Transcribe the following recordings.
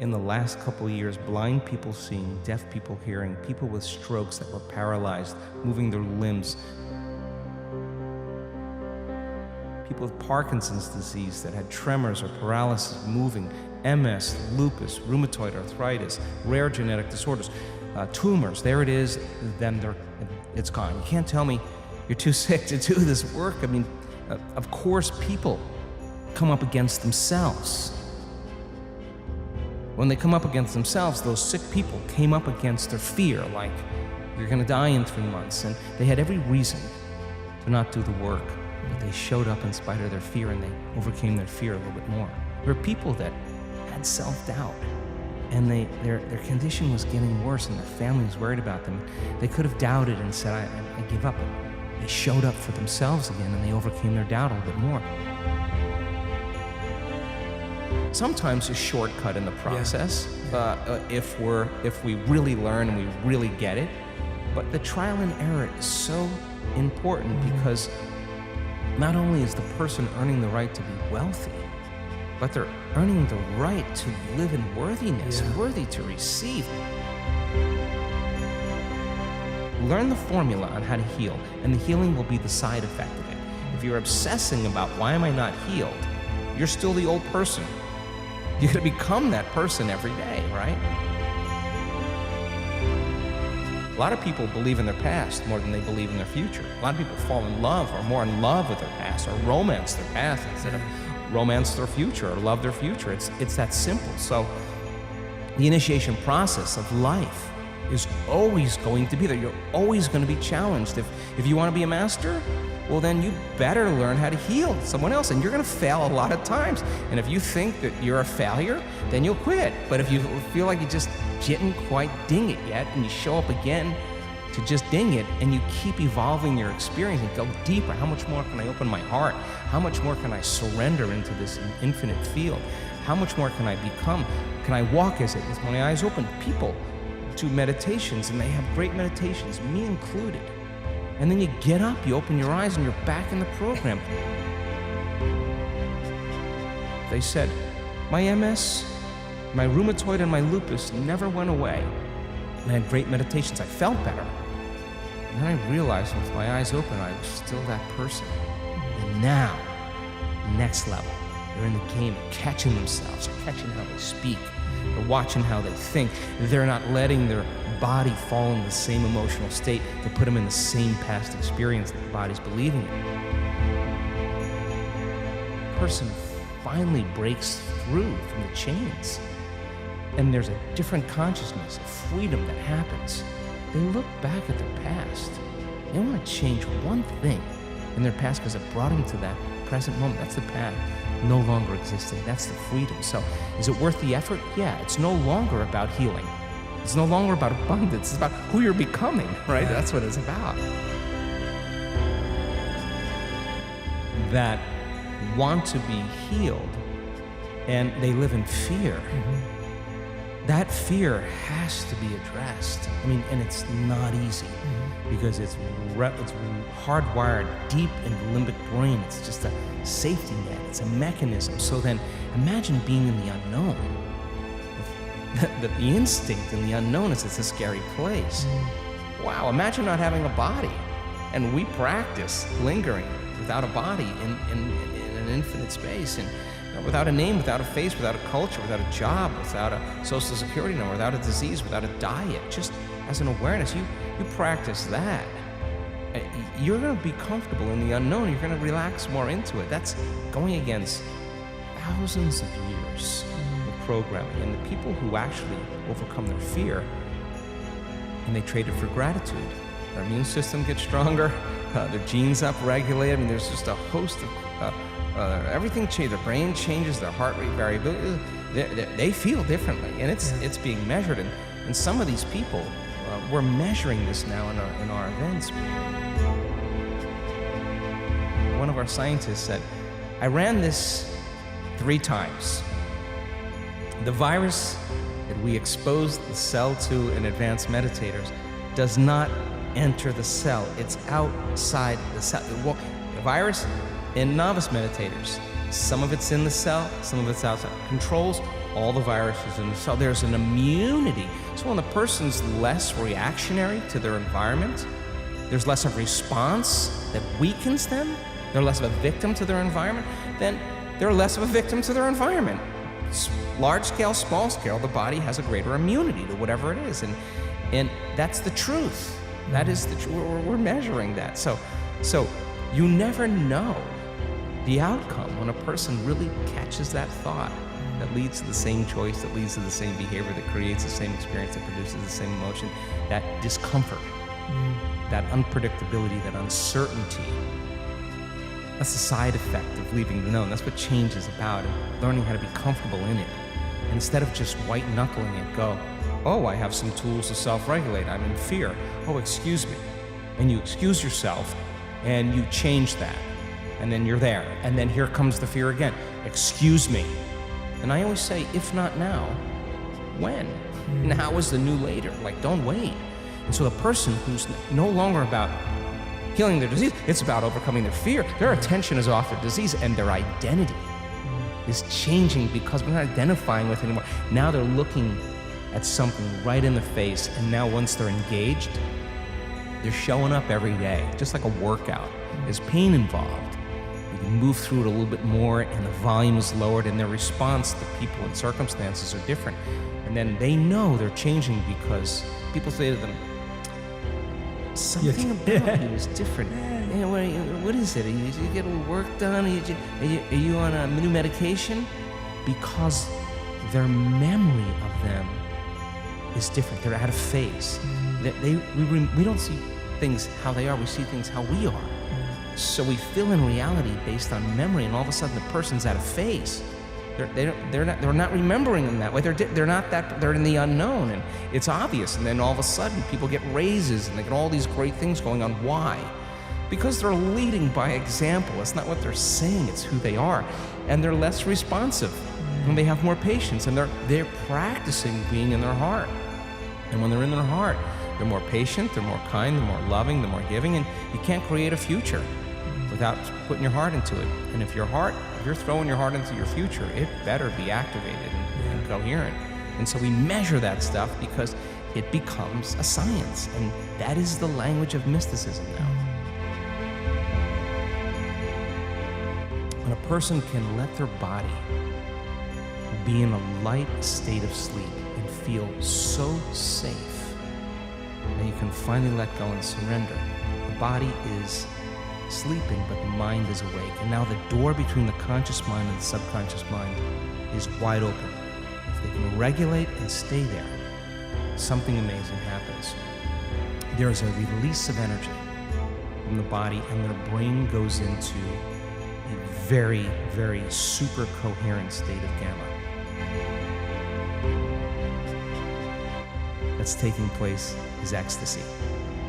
in the last couple of years, blind people seeing, deaf people hearing, people with strokes that were paralyzed, moving their limbs, people with Parkinson's disease that had tremors or paralysis, moving, MS, lupus, rheumatoid arthritis, rare genetic disorders, tumors. There it is, then it's gone. You can't tell me you're too sick to do this work. I mean, of course, people come up against themselves. When they come up against themselves, those sick people came up against their fear, like, you're gonna die in 3 months, and they had every reason to not do the work, but they showed up in spite of their fear, and they overcame their fear a little bit more. There were people that had self-doubt, and their condition was getting worse, and their family was worried about them. They could have doubted and said, I give up. But they showed up for themselves again, and they overcame their doubt a little bit more. Sometimes a shortcut in the process, if we really learn and we really get it. But the trial and error is so important, because not only is the person earning the right to be wealthy, but they're earning the right to live in worthiness, worthy to receive. Learn the formula on how to heal, and the healing will be the side effect of it. If you're obsessing about why am I not healed, you're still the old person. You're gonna become that person every day, right? A lot of people believe in their past more than they believe in their future. A lot of people fall in love, or more in love with their past, or romance their past instead of romance their future or love their future. It's that simple. So the initiation process of life is always going to be there. You're always going to be challenged. If you want to be a master, well, then you better learn how to heal someone else, and you're going to fail a lot of times. And if you think that you're a failure, then you'll quit. But if you feel like you just didn't quite ding it yet, and you show up again to just ding it, and you keep evolving your experience and go deeper, how much more can I open my heart? How much more can I surrender into this infinite field? How much more can I become? Can I walk as it with my eyes open? People do meditations, and they have great meditations, me included. And then you get up, you open your eyes, and you're back in the program. They said, my MS, my rheumatoid, and my lupus never went away. And I had great meditations. I felt better. And then I realized with my eyes open, I was still that person. And now, next level. They're in the game, catching themselves, catching how they speak. They're watching how they think. They're not letting their body fall in the same emotional state to put them in the same past experience that the body's believing in. The person finally breaks through from the chains, and there's a different consciousness, a freedom that happens. They look back at their past. They want to change one thing in their past because it brought them to that present moment. That's the path no longer existing. That's the freedom. So is it worth the effort? Yeah, it's no longer about healing. It's no longer about abundance. It's about who you're becoming, right? That's what it's about. That want to be healed, and they live in fear. That fear has to be addressed. I mean, and it's not easy because it's hardwired deep in the limbic brain. It's just a safety net. It's a mechanism. So then imagine being in the unknown. The instinct in the unknown is it's a scary place. Wow, imagine not having a body. And we practice lingering without a body in an infinite space, and without a name, without a face, without a culture, without a job, without a social security number, without a disease, without a diet, just as an awareness. You practice that. You're going to be comfortable in the unknown. You're going to relax more into it. That's going against thousands of years of programming. And the people who actually overcome their fear, and they trade it for gratitude, their immune system gets stronger, their genes upregulate. I mean, there's just a host of everything changes. Their brain changes, their heart rate variability. They feel differently, and it's being measured. And some of these people, we're measuring this now in our events. One of our scientists said, I ran this 3 times. The virus that we exposed the cell to in advanced meditators does not enter the cell. It's outside the cell. The virus in novice meditators, some of it's in the cell, some of it's outside. Controls all the viruses in the cell. There's an immunity. So when the person's less reactionary to their environment, there's less of response that weakens them, they're less of a victim to their environment, then they're less of a victim to their environment. Large scale, small scale, the body has a greater immunity to whatever it is. And that's the truth. That is the truth. We're measuring that. So you never know the outcome when a person really catches that thought that leads to the same choice, that leads to the same behavior, that creates the same experience, that produces the same emotion, that discomfort, that unpredictability, that uncertainty. That's the side effect of leaving the known. That's what change is about, and learning how to be comfortable in it. And instead of just white knuckling it, go, oh, I have some tools to self-regulate. I'm in fear. Oh, excuse me. And you excuse yourself and you change that. And then you're there. And then here comes the fear again. Excuse me. And I always say, if not now, when? Now is the new later. Like, don't wait. And so the person who's no longer about healing their disease, it's about overcoming their fear. Their attention is off their disease, and their identity is changing because we're not identifying with it anymore. Now they're looking at something right in the face, and now once they're engaged, they're showing up every day, just like a workout. There's pain involved. You can move through it a little bit more, and the volume is lowered, and their response to people and circumstances are different. And then they know they're changing because people say to them, something about you is different. Hey, what is it? You get work done? Are you on a new medication? Because their memory of them is different. They're out of phase. We don't see things how they are. We see things how we are. So we fill in reality based on memory, and all of a sudden the person's out of phase. They're not remembering them that way. They're in the unknown, and it's obvious. And then all of a sudden, people get raises, and they get all these great things going on. Why? Because they're leading by example. It's not what they're saying; it's who they are, and they're less responsive, and they have more patience, and they're practicing being in their heart. And when they're in their heart, they're more patient, they're more kind, they're more loving, they're more giving, and you can't create a future without putting your heart into it. And if you're throwing your heart into your future, it better be activated and coherent. And so we measure that stuff because it becomes a science, and that is the language of mysticism now. When a person can let their body be in a light state of sleep and feel so safe that you can finally let go and surrender, the body is sleeping, but the mind is awake. And now the door between the conscious mind and the subconscious mind is wide open. If they can regulate and stay there, something amazing happens. There is a release of energy from the body, and their brain goes into a very, very super coherent state of gamma. That's taking place is ecstasy.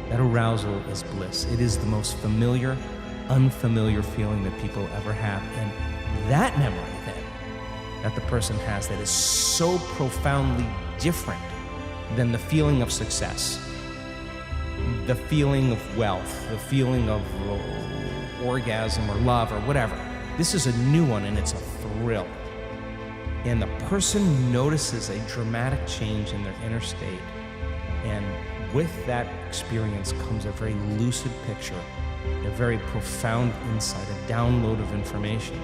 That arousal is bliss. It is the most familiar, unfamiliar feeling that people ever have. And that memory then, that the person has, that is so profoundly different than the feeling of success, the feeling of wealth, the feeling of orgasm or love or whatever. This is a new one, and it's a thrill. And the person notices a dramatic change in their inner state. And with that experience comes a very lucid picture, a very profound insight, a download of information.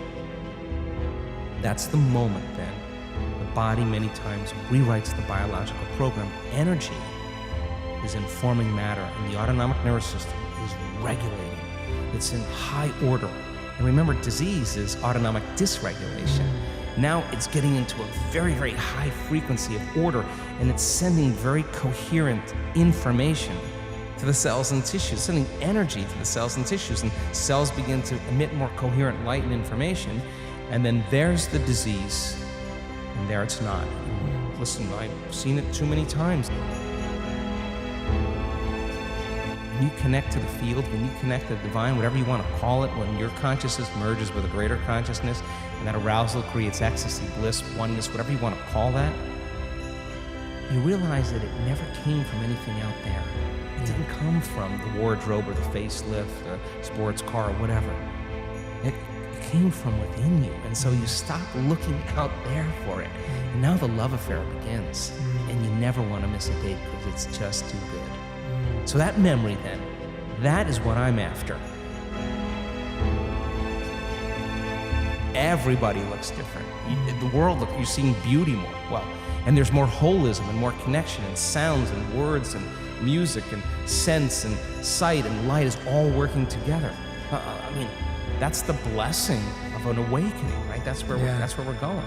That's the moment then. The body many times rewrites the biological program. Energy is informing matter, and the autonomic nervous system is regulating. It's in high order. And remember, disease is autonomic dysregulation. Now it's getting into a very, very high frequency of order, and it's sending very coherent information to the cells and tissues, sending energy to the cells and tissues, and cells begin to emit more coherent light and information, and then there's the disease, and there it's not. Listen, I've seen it too many times. When you connect to the field, when you connect to the divine, whatever you want to call it, when your consciousness merges with a greater consciousness, and that arousal creates ecstasy, bliss, oneness, whatever you want to call that, you realize that it never came from anything out there. It didn't come from the wardrobe or the facelift, the sports car, or whatever. It came from within you. And so you stop looking out there for it. And now the love affair begins. And you never want to miss a date because it's just too good. So that memory then, that is what I'm after. Everybody looks different. The world, you're seeing beauty more. Well, and there's more holism and more connection and sounds and words and music and sense and sight and light is all working together. I mean, that's the blessing of an awakening, right? That's where we're going.